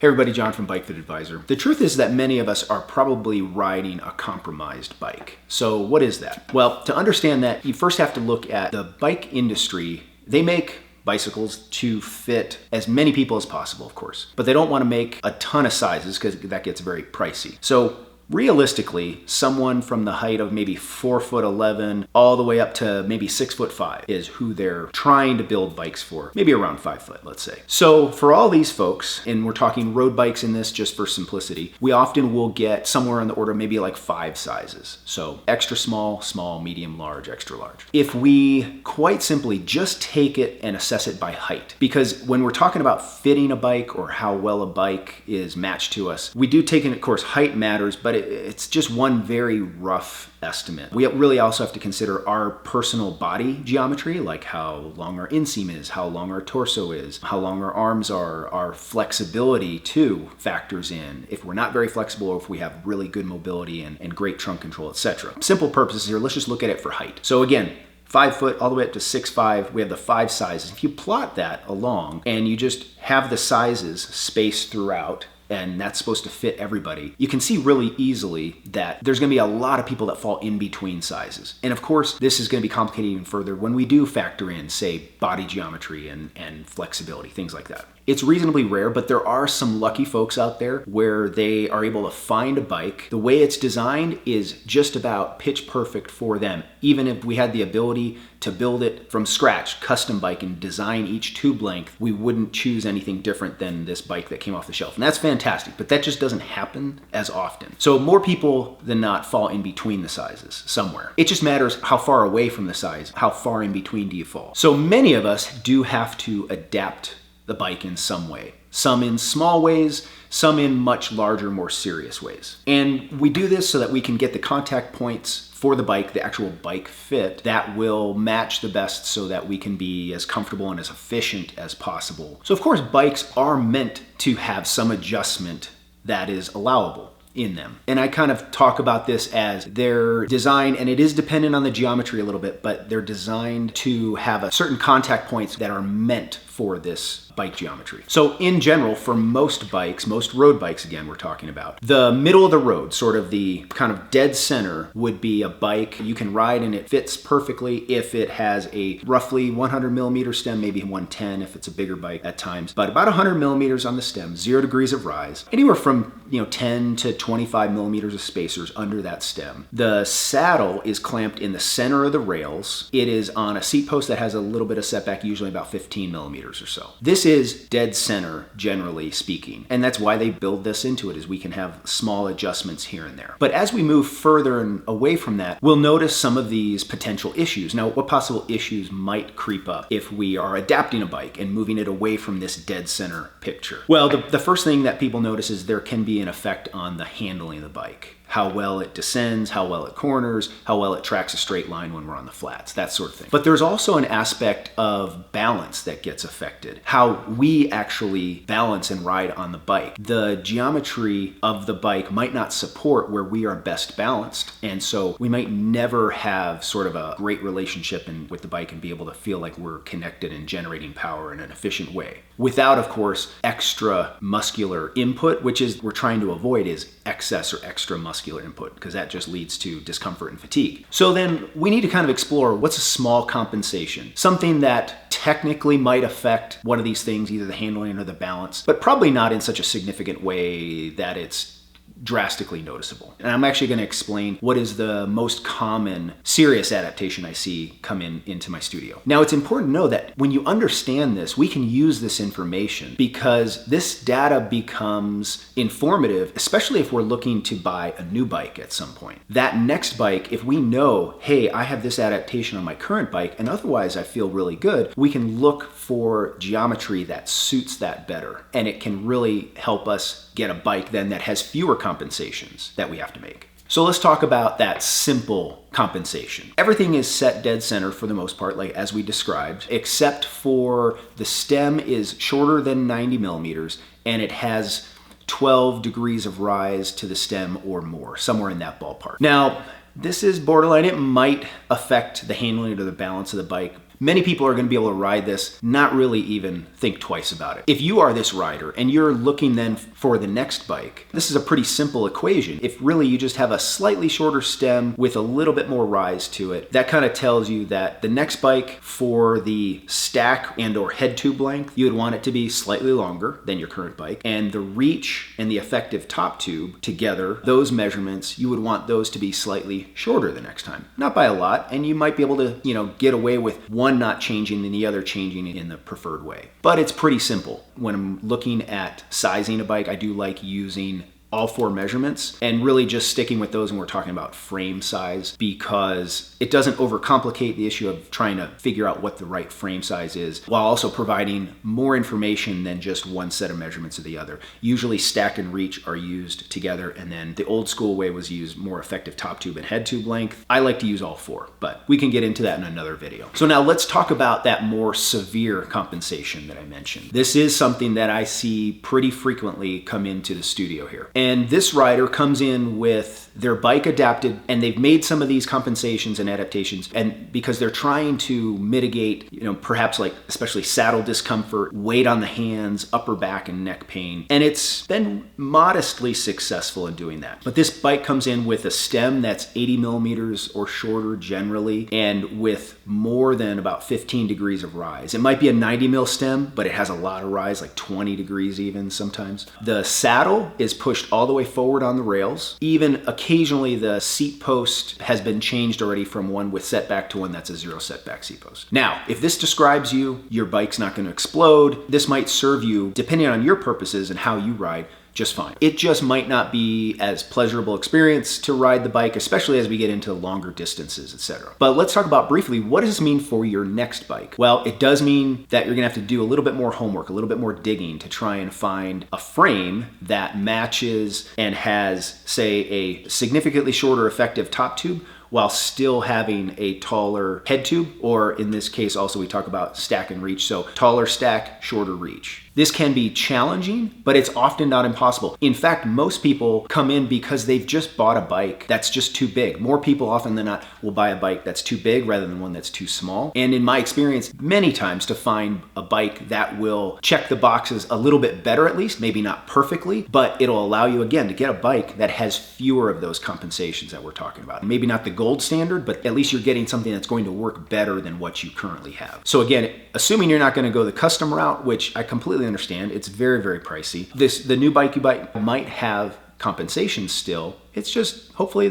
Hey everybody, John from Bike Fit Advisor. The truth is that many of us are probably riding a compromised bike. So what is that? Well, to understand that, you first have to look at the bike industry. They make bicycles to fit as many people as possible, of course, but they don't want to make a ton of sizes because that gets very pricey. So realistically, someone from the height of maybe 4'11" all the way up to maybe 6'5" is who they're trying to build bikes for, maybe around 5 foot, let's say. So for all these folks, and we're talking road bikes in this just for simplicity, we often will get somewhere on the order maybe like 5 sizes. So extra small, small, medium, large, extra large. If we quite simply just take it and assess it by height, because when we're talking about fitting a bike or how well a bike is matched to us, we do take in, of course, height matters, but it's just one very rough estimate. We really also have to consider our personal body geometry, like how long our inseam is, how long our torso is, how long our arms are. Our flexibility too factors in. If we're not very flexible or if we have really good mobility and great trunk control, etc. Simple purposes here, let's just look at it for height. So again, 5 foot all the way up to 6'5", we have the 5 sizes. If you plot that along and you just have the sizes spaced throughout, and that's supposed to fit everybody, you can see really easily that there's gonna be a lot of people that fall in between sizes. And of course, this is gonna be complicated even further when we do factor in, say, body geometry and flexibility, things like that. It's reasonably rare, but there are some lucky folks out there where they are able to find a bike. The way it's designed is just about pitch perfect for them. Even if we had the ability to build it from scratch, custom bike, and design each tube length, we wouldn't choose anything different than this bike that came off the shelf. And that's fantastic, but that just doesn't happen as often. So more people than not fall in between the sizes somewhere. It just matters how far away from the size, how far in between do you fall. So many of us do have to adapt the bike in some way. Some in small ways, some in much larger, more serious ways. And we do this so that we can get the contact points for the bike, the actual bike fit, that will match the best so that we can be as comfortable and as efficient as possible. So of course, bikes are meant to have some adjustment that is allowable in them. And I kind of talk about this as they're designed, and it is dependent on the geometry a little bit, but they're designed to have a certain contact points that are meant for this bike geometry. So in general, for most bikes, most road bikes again we're talking about, the middle of the road, sort of the kind of dead center, would be a bike you can ride and it fits perfectly if it has a roughly 100 millimeter stem, maybe 110 if it's a bigger bike at times, but about 100 millimeters on the stem, 0 degrees of rise, anywhere from 10 to 25 millimeters of spacers under that stem. The saddle is clamped in the center of the rails. It is on a seat post that has a little bit of setback, usually about 15 millimeters or so. This is dead center, generally speaking, and that's why they build this into it, is we can have small adjustments here and there. But as we move further and away from that, we'll notice some of these potential issues. Now, what possible issues might creep up if we are adapting a bike and moving it away from this dead center picture? Well, the first thing that people notice is there can be an effect on the handling of the bike. How well it descends, how well it corners, how well it tracks a straight line when we're on the flats, that sort of thing. But there's also an aspect of balance that gets affected. How we actually balance and ride on the bike. The geometry of the bike might not support where we are best balanced, and so we might never have sort of a great relationship with the bike and be able to feel like we're connected and generating power in an efficient way. Without, of course, extra muscular input, which is we're trying to avoid is excess or extra muscular input, because that just leads to discomfort and fatigue. So then we need to kind of explore what's a small compensation, something that technically might affect one of these things, either the handling or the balance, but probably not in such a significant way that it's drastically noticeable. And I'm actually going to explain what is the most common serious adaptation I see come into my studio. Now, it's important to know that when you understand this, we can use this information because this data becomes informative, especially if we're looking to buy a new bike at some point. That next bike, if we know, hey, I have this adaptation on my current bike and otherwise I feel really good, we can look for geometry that suits that better. And it can really help us get a bike then that has fewer compensations that we have to make. So let's talk about that simple compensation. Everything is set dead center for the most part, like as we described, except for the stem is shorter than 90 millimeters and it has 12 degrees of rise to the stem or more, somewhere in that ballpark. Now, this is borderline. It might affect the handling or the balance of the bike. many people are going to be able to ride this, not really even think twice about it. If you are this rider and you're looking then for the next bike, this is a pretty simple equation. If really you just have a slightly shorter stem with a little bit more rise to it, that kind of tells you that the next bike for the stack and or head tube length, you would want it to be slightly longer than your current bike. And the reach and the effective top tube together, those measurements, you would want those to be slightly shorter the next time. Not by a lot, and you might be able to, get away with one not changing and the other changing in the preferred way. But it's pretty simple. When I'm looking at sizing a bike, I do like using all 4 measurements and really just sticking with those when we're talking about frame size, because it doesn't overcomplicate the issue of trying to figure out what the right frame size is while also providing more information than just one set of measurements or the other. Usually stack and reach are used together, and then the old school way was use more effective top tube and head tube length. I like to use all 4, but we can get into that in another video. So now let's talk about that more severe compensation that I mentioned. This is something that I see pretty frequently come into the studio here. And this rider comes in with their bike adapted, and they've made some of these compensations and adaptations, and because they're trying to mitigate, perhaps like especially saddle discomfort, weight on the hands, upper back and neck pain. And it's been modestly successful in doing that. But this bike comes in with a stem that's 80 millimeters or shorter generally, and with more than about 15 degrees of rise. It might be a 90 mil stem, but it has a lot of rise, like 20 degrees even sometimes. The saddle is pushed all the way forward on the rails. Even occasionally the seat post has been changed already from one with setback to one that's a 0 setback seat post. Now, if this describes you, your bike's not going to explode. This might serve you, depending on your purposes and how you ride, just fine. It just might not be as pleasurable experience to ride the bike, especially as we get into longer distances, etc. But let's talk about briefly, what does this mean for your next bike? Well, it does mean that you're gonna have to do a little bit more homework, a little bit more digging to try and find a frame that matches and has, say, a significantly shorter effective top tube while still having a taller head tube, or in this case also we talk about stack and reach, so taller stack, shorter reach. This can be challenging, but it's often not impossible. In fact, most people come in because they've just bought a bike that's just too big. More people often than not will buy a bike that's too big rather than one that's too small. And in my experience, many times to find a bike that will check the boxes a little bit better at least, maybe not perfectly, but it'll allow you again to get a bike that has fewer of those compensations that we're talking about. Maybe not the gold standard, but at least you're getting something that's going to work better than what you currently have. So again, assuming you're not going to go the custom route, which I completely understand, it's very, very pricey. The new bike you buy might have compensation still. It's just hopefully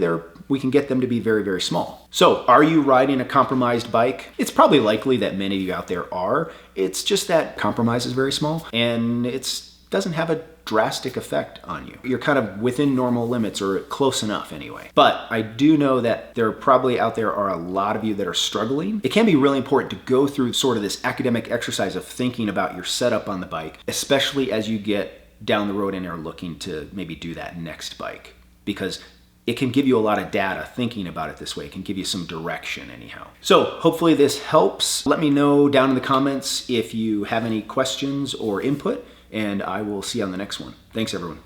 we can get them to be very, very small. So are you riding a compromised bike? It's probably likely that many of you out there are. It's just that compromise is very small and it doesn't have a drastic effect on you. You're kind of within normal limits, or close enough anyway. But I do know that there probably out there are a lot of you that are struggling. It can be really important to go through sort of this academic exercise of thinking about your setup on the bike, especially as you get down the road and are looking to maybe do that next bike, because it can give you a lot of data thinking about it this way. It can give you some direction anyhow. So hopefully this helps. Let me know down in the comments if you have any questions or input, and I will see you on the next one. Thanks, everyone.